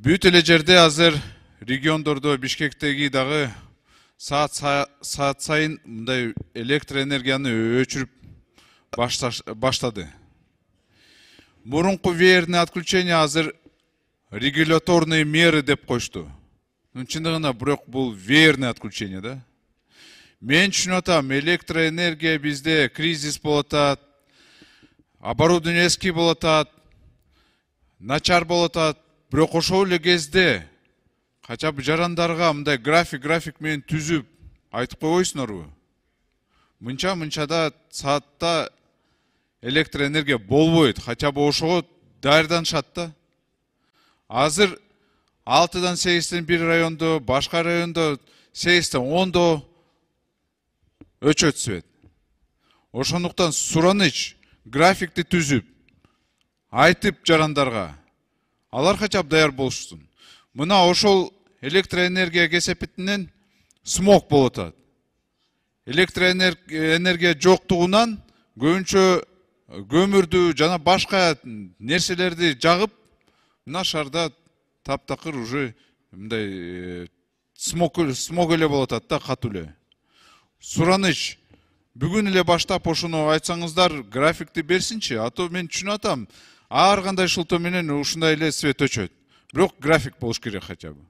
Бүт эле жерде азыр региондордо Бишкектеги дагы саат сайын мындай электр энергияны өчүрүп баштады. Мурунку веерный отключение азыр регуляторные меры деп кошту. Чындыгында бирок бул веерный отключение да. Мен түшүнүп атам, электроэнергия бизде кризис болуп атат, оборудование эски болуп атат, начар болуп атат. Бирок ошол эле кезде кача жарандарга мындай график менен түзүп айтып койбойсуңарбы? Мынча саатта электроэнергия болбойт, хотя бы ошого даярданышат да. Азыр 6-дан 8-тен бир райондо, башка райондо 8-тен 10-до өчөт свет. Ошондуктан сураныч графикти түзүп, айтып жарандарга, алар качап даяр болушсун. Мына ошол электроэнергия кесепетинен смог болуп атат. Электроэнергия жоктугунан көбүнчө көмүрдү жана башка нерселерди жагып, мына шаарда таптакыр уже мындай смог эле болуп атат да, катуу эле. Сураныч, бүгүн эле баштап ошону айтсаңыздар, графикти берсинчи, а то мен түшүнүп атам, ар кандай шылтоо менен ушундай эле свет өчөт. Бирок график болуш керек хотя бы.